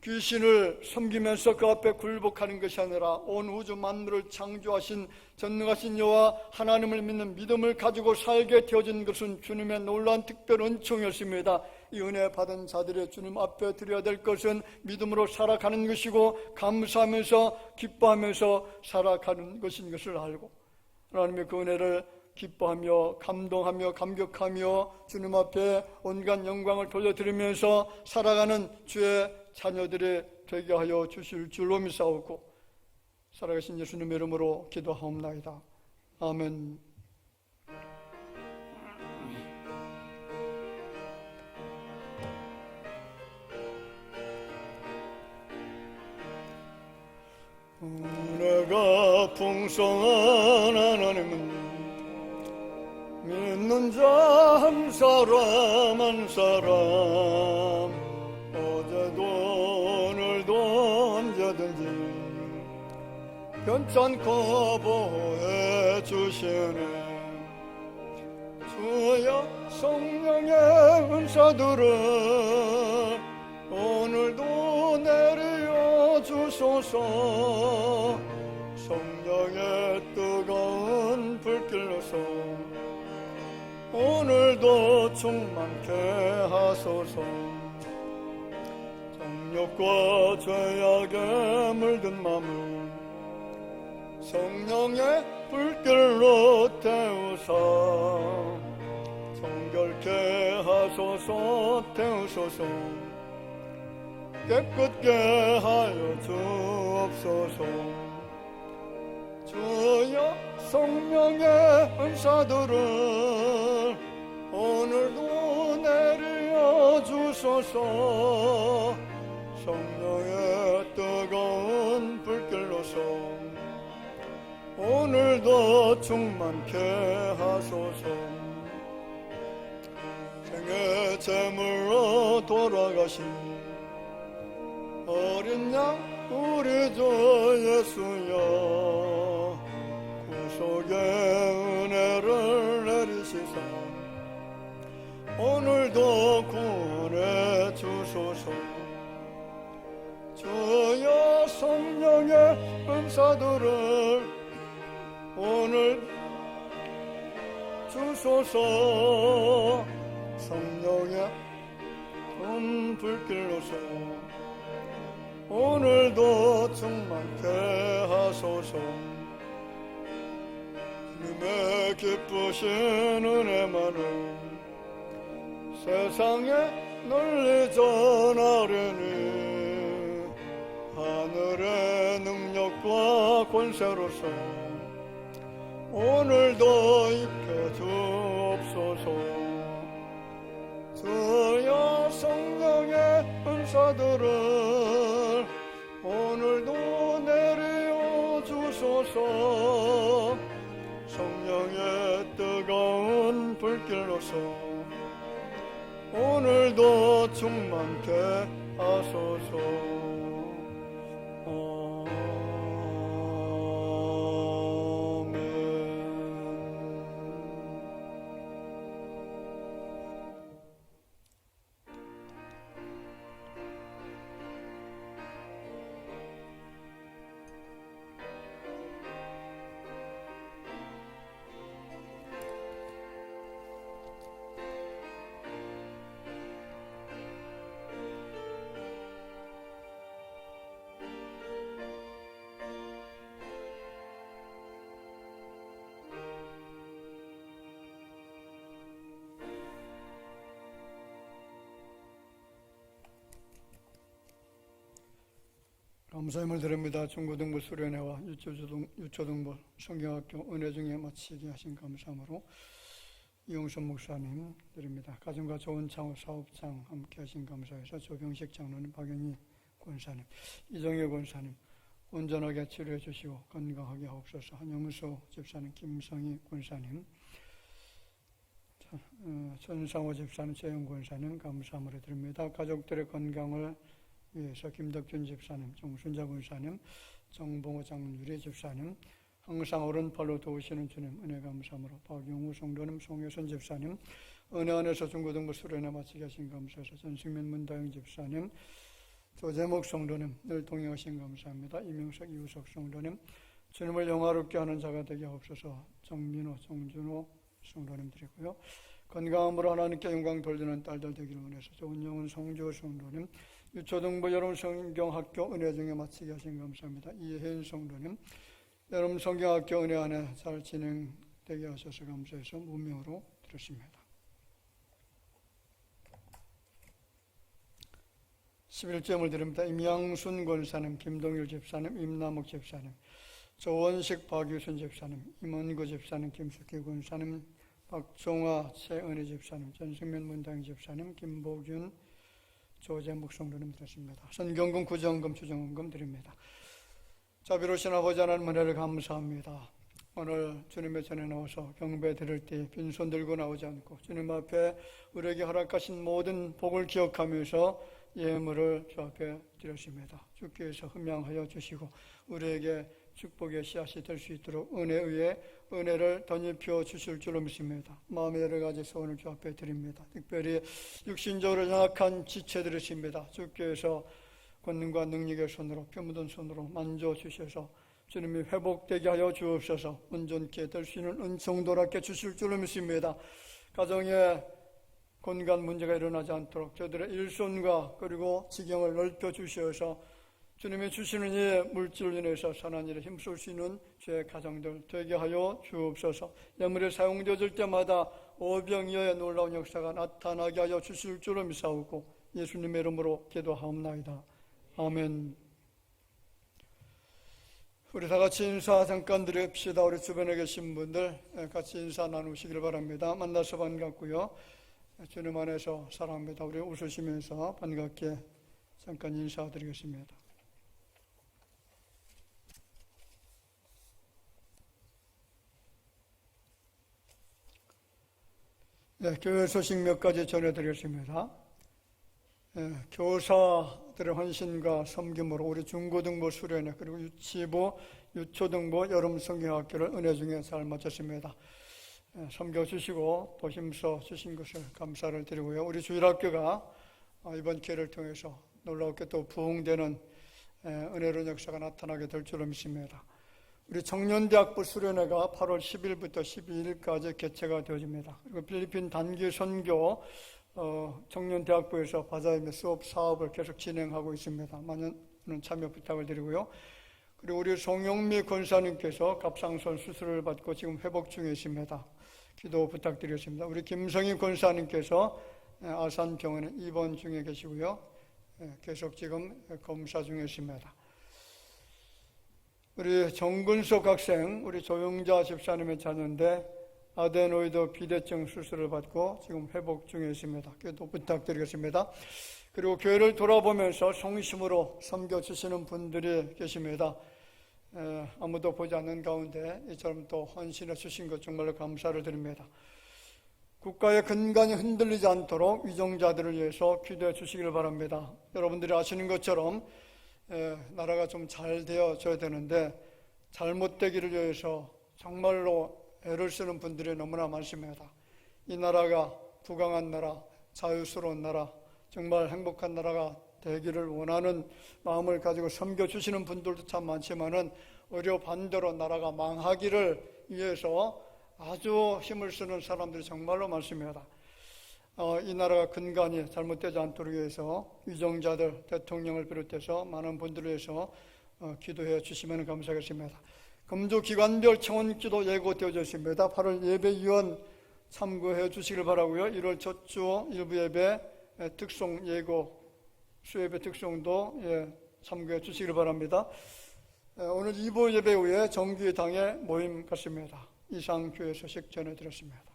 귀신을 섬기면서 그 앞에 굴복하는 것이 아니라 온 우주 만물을 창조하신 전능하신 여호와 하나님을 믿는 믿음을 가지고 살게 되어진 것은 주님의 놀라운 특별 은총이었습니다. 이 은혜 받은 자들이 주님 앞에 드려야 될 것은 믿음으로 살아가는 것이고 감사하면서 기뻐하면서 살아가는 것인 것을 알고 하나님의 그 은혜를 기뻐하며 감동하며 감격하며 주님 앞에 온갖 영광을 돌려드리면서 살아가는 주의 자녀들이 되게 하여 주실 줄로 믿사오고 살아가신 예수님의 이름으로 기도하옵나이다. 아멘. 은혜가 풍성한 하나님은 믿는 자 한 사람 한 사람 어제도 오늘도 괜찮고 보호해 주시네. 주여 성령의 은사들을 오늘도 내려 주소서. 성령의 뜨거운 불길로서 오늘도 충만케 하소서. 정욕과 죄악에 물든 맘을 성령의 불길로 태우사 정결케 하소서. 태우소서. 깨끗게 하여 주옵소서. 주여 성령의 은사들을 오늘도 내려 주소서. 성령의 뜨거운 불길로서 오늘도 충만케 하소서. 생애 제물로 돌아가신 어린 양 우리 주 예수여, 구속의 은혜를 내리시사 오늘도 구원해 주소서. 주여 성령의 은사들을 오늘 주소서. 성령의 큰 불길로서 오늘도 충만케 하소서. 주님의 기쁘신 은혜만을 세상에 널리 전하려니 하늘의 능력과 권세로서 오늘도 입게 주옵소서. 주여 성령의 은사들을 오늘도 내려 주소서. 성령의 뜨거운 불길로서 오늘도 충만케 하소서. 감사함을 드립니다. 중고등부 수련회와 유초등부 성경학교 은혜 중에 마치게 하신 감사함으로 이용선 목사님 드립니다. 가정과 좋은 창업 사업장 함께 하신 감사해서 조병식 장로님, 박영희 권사님, 이정혜 권사님 온전하게 치료해 주시고 건강하게 하옵소서. 한영수 집사님, 김성희 권사님, 전상호 집사님, 최영 권사님 감사함을 드립니다. 가족들의 건강을 위해서 김덕준 집사님, 정순자 권사님, 정봉호 장로님, 유리 집사님 항상 오른팔로 도우시는 주님 은혜 감사함으로 박용우 성도님, 송혜선 집사님 은혜 안에서 중고등부 수련회 마치게 하신 감사해서 전승민 문다영 집사님, 조재목 성도님 늘 동행하신 감사합니다. 이명석, 이우석 성도님 주님을 영화롭게 하는 자가 되게 하옵소서. 정민호, 정준호 성도님 드리고요. 건강함으로 하나님께 영광 돌리는 딸들 되기를 원해서 좋은 영혼 성주 성도님, 유초등부 여름 성경학교 은혜 중에 마치게 하신 감사합니다. 이혜인 성도님 여름 성경학교 은혜 안에 잘 진행되게 하셔서 감사해서 무명으로 드렸습니다. 11점을 드립니다. 임양순 권사님, 김동일 집사님, 임남욱 집사님, 조원식 박유순 집사님, 임원구 집사님, 김숙희 권사님, 박종화 최은희 집사님, 전승면 문당 집사님, 김보균 조재목 성도님 드렸습니다. 선경금, 구정금, 추정금 드립니다. 자비로우신 아버지 하나님 은혜를 감사합니다. 오늘 주님의 전에 나와서 경배 드릴 때 빈손 들고 나오지 않고 주님 앞에 우리에게 허락하신 모든 복을 기억하면서 예물을 주 앞에 드렸습니다. 주께서 흠양하여 주시고 우리에게 축복의 씨앗이 될 수 있도록 은혜 위에 은혜를 덧입혀 주실 줄로 믿습니다. 마음의 여러 가지 소원을 주 앞에 드립니다. 특별히 육신적으로 연약한 지체들이십니다. 주께서 권능과 능력의 손으로 피 묻은 손으로 만져주셔서 주님이 회복되게 하여 주옵소서. 온전케 될 수 있는 은총도랗게 주실 줄로 믿습니다. 가정에 건강 문제가 일어나지 않도록 저들의 일손과 그리고 지경을 넓혀 주셔서 주님이 주시는 이 물질로 인해서 선한 일에 힘쓸 수 있는 죄의 가정들 되게 하여 주옵소서. 예물이 사용되어질 때마다 오병이어의 놀라운 역사가 나타나게 하여 주실 줄로 믿사오고 예수님의 이름으로 기도하옵나이다. 아멘. 우리 다 같이 인사 잠깐 드립시다. 우리 주변에 계신 분들 같이 인사 나누시길 바랍니다. 만나서 반갑고요. 주님 안에서 사랑합니다. 우리 웃으시면서 반갑게 잠깐 인사드리겠습니다. 네, 교회 소식 몇 가지 전해드리겠습니다. 교사들의 헌신과 섬김으로 우리 중고등부 수련회 그리고 유치부, 유초등부 여름 성경학교를 은혜 중에 잘 마쳤습니다. 섬겨주시고 또 힘써 주신 것을 감사를 드리고요. 우리 주일학교가 이번 기회를 통해서 놀랍게 또 부흥되는 은혜로운 역사가 나타나게 될 줄로 믿습니다. 우리 청년대학부 수련회가 8월 10일부터 12일까지 개최가 되어집니다. 그리고 필리핀 단기 선교 청년대학부에서 바자임의 수업 사업을 계속 진행하고 있습니다. 많은 참여 부탁을 드리고요. 그리고 우리 송영미 권사님께서 갑상선 수술을 받고 지금 회복 중에 있습니다. 기도 부탁드리겠습니다. 우리 김성희 권사님께서 아산병원에 입원 중에 계시고요. 계속 지금 검사 중에 있습니다. 우리 정근석 학생, 우리 조영자 집사님의 자녀인데 아데노이드 비대증 수술을 받고 지금 회복 중에 있습니다. 기도 부탁드리겠습니다. 그리고 교회를 돌아보면서 성심으로 섬겨주시는 분들이 계십니다. 아무도 보지 않는 가운데 이처럼 또 헌신해 주신 것 정말로 감사를 드립니다. 국가의 근간이 흔들리지 않도록 위정자들을 위해서 기도해 주시길 바랍니다. 여러분들이 아시는 것처럼 나라가 좀 잘 되어져야 되는데 잘못되기를 위해서 정말로 애를 쓰는 분들이 너무나 많습니다. 이 나라가 부강한 나라, 자유스러운 나라, 정말 행복한 나라가 되기를 원하는 마음을 가지고 섬겨주시는 분들도 참 많지만은 오히려 반대로 나라가 망하기를 위해서 아주 힘을 쓰는 사람들이 정말로 많습니다. 이 나라가 근간이 잘못되지 않도록 위해서 위정자들, 대통령을 비롯해서 많은 분들을 위해서 기도해 주시면 감사하겠습니다. 금주 기관별 청원기도 예고되어져 있습니다. 8월 예배위원 참고해 주시길 바라고요. 1월 첫 주 일부 예배 특송 예고 수예배 특송도 참고해 주시길 바랍니다. 오늘 2부 예배 후에 정규회당에 모임 갖습니다. 이상 교회 소식 전해드렸습니다.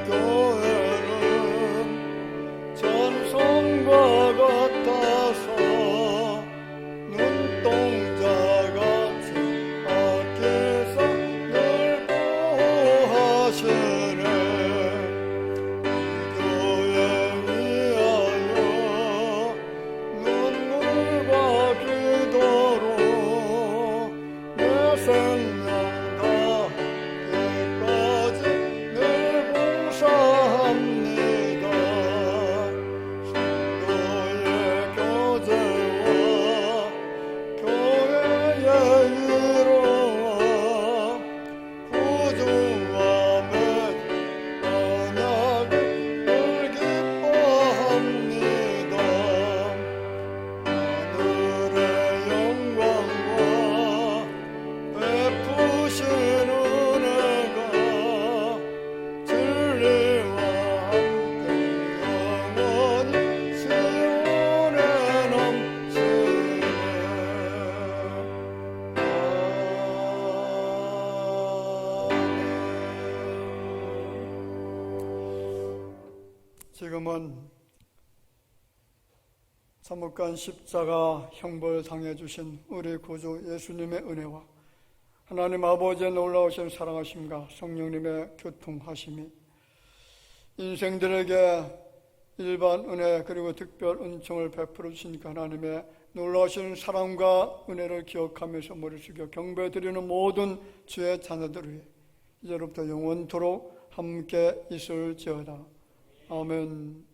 교회를 지금은 사뭇간 십자가 형벌 당해주신 우리 구주 예수님의 은혜와 하나님 아버지의 놀라우신 사랑하심과 성령님의 교통하심이 인생들에게 일반 은혜 그리고 특별 은총을 베풀어 주시니까 하나님의 놀라우신 사랑과 은혜를 기억하면서 머리 숙여 경배드리는 모든 주의 자녀들 위해 이제로부터 영원토록 함께 있을지어다. 아멘.